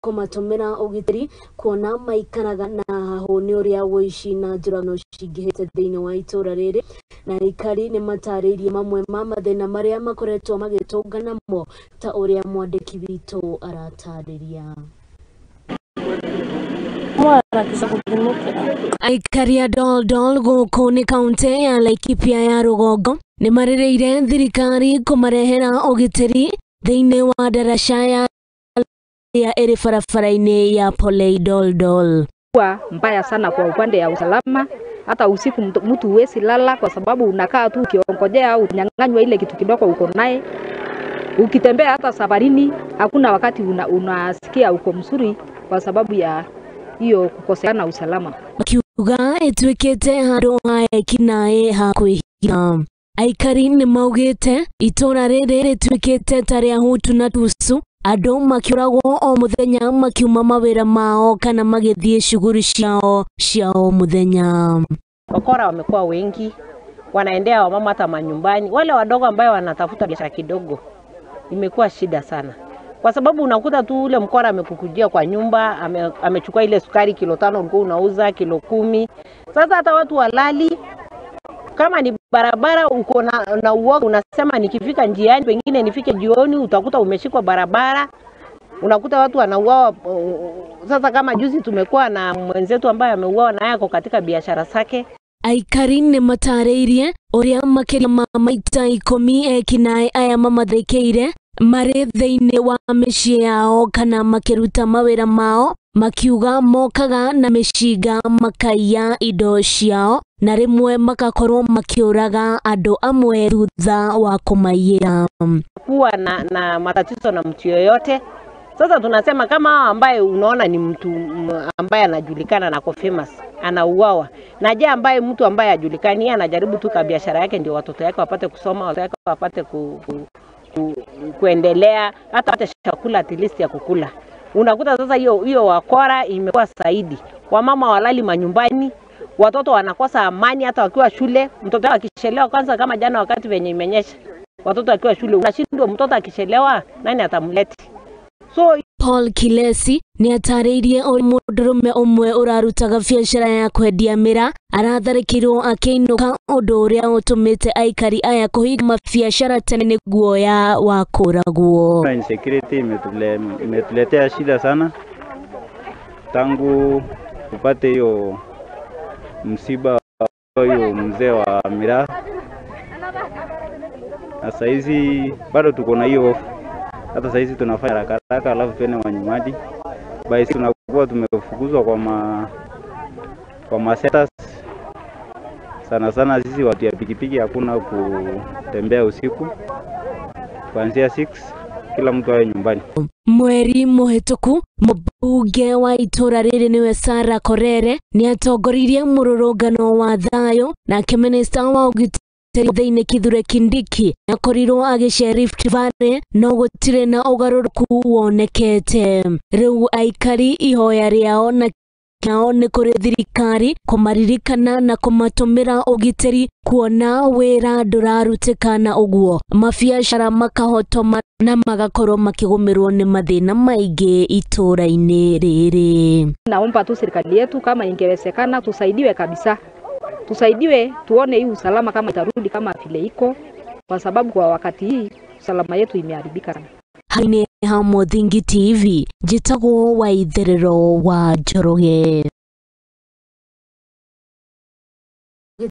kumatumira ugitiri kuona maikaraga na haho ni uria woici na njurano cingihite thiini wa itura riri na Aikari ni mataririe mamwe ma mathina maria makoretwo magitungana mo ta uria mwandiki witu aratariria. Aikari ya Doldol guku ni kaunti ya Laikipia ya Rugongo ni marireire thirikari kumarehera ugitiri thiini wa darasha ya eri barabara-ini ya Polei Doldol. Mbaya sana kwa upande ya usalama, hata usiku mtu huwezi lala kwa sababu unakaa tu ukiongojea au unyang'anywa ile kitu kidogo uko naye. Ukitembea hata safarini hakuna wakati unasikia uko mzuri kwa sababu ya hiyo kukosekana usalama. Makiuga etwikite handu haya kinae hakwihira. Aikari ni maugite itura riri ritwikite taria hutu na tusu andu makiuragwo o muthenya makiuma mawira mao kana magithie shughuli ciao muthenya. Wakora wamekuwa wengi, wanaendea wamama hata manyumbani. Wale wadogo ambao wanatafuta biashara kidogo imekuwa shida sana, kwa sababu unakuta tu ule mkora amekukujia kwa nyumba, amechukua ile sukari kilo 5 ulikuwa unauza kilo 10. Sasa hata watu walali, kama ni barabara uko na uoga, unasema nikifika njiani pengine nifike jioni, utakuta umeshikwa barabara, unakuta watu wanauawa. Sasa kama juzi tumekuwa na mwenzetu ambaye ameuawa na yako katika biashara zake. Aikari ni mataririe uria makiria ma maita 10 ekinae aya mamathekeire mari thiini wa micii yao kana makiruta mawira mao, makiuga mokaga na mishinga makaiya indo ciao na rimwe makakorwo makiuraga andu amwe thutha wa kumaiyira. Kuwa na matatizo na mtu yoyote. Sasa tunasema kama ambaye unaona ni mtu ambaye anajulikana na famous anauawa, na je ambaye mtu ambaye hajulikani anajaribu tu biashara yake ndio watoto yake wapate kusoma, watoto yake wapate kuendelea, hata wapate chakula at least ya kukula. Unakuta sasa hiyo wakora imekuwa zaidi. Wamama walali manyumbani, watoto wanakosa amani hata wakiwa shule. Mtoto akishelewa, kwanza kama jana wakati venye imenyesha, watoto wakiwa shule unashindwa mtoto akishelewa nani atamleta. So Paul Kilesi ni ataririe mudurume umwe urarutaga biashara ya kwendia mira aratharikirwo akiinuka undu uria utumite Aikari aya kuhiga mabiashara tene niguo ya wakuragwo. Insecurity imetuletea shida sana tangu upate hiyo msiba hiyo mzee wa miraa. Sasa hizi bado tuko na hiyo, hata sasa hizi tunafanya haraka alafu tuende manyumbani. Basi tunakuwa tumefukuzwa kwa masetas. Sana sisi watu ya pikipiki hakuna kutembea usiku. Kuanzia 6 kila mtu awe nyumbani. Mweri muhituku mbunge wa itura riri niwe Sara Korere ni atongoririe mururungano wa thayo na minister wa ugitiri thiini Kithure Kindiki na Kiriro agicea Rift Valley no gutire na ugaruruku wonekete. Riu Aikari ihoya riao na kao ni kuri thirikari kumaririkana na kumatumira ugitiri kuona wira ndurarutikana uguo mabiashara makahotoma na magakorwo makigumirwo ni mathina maingi itura-ini riri. Naomba tu serikali yetu kama ingewezekana tusaidiwe kabisa. Tusaidiwe tuone hii usalama kama itarudi kama vile iko, kwa sababu kwa wakati hii usalama yetu imeharibika sana. Haine ha Muthingi TV, jitagwo Waithiriro wa Njoroge.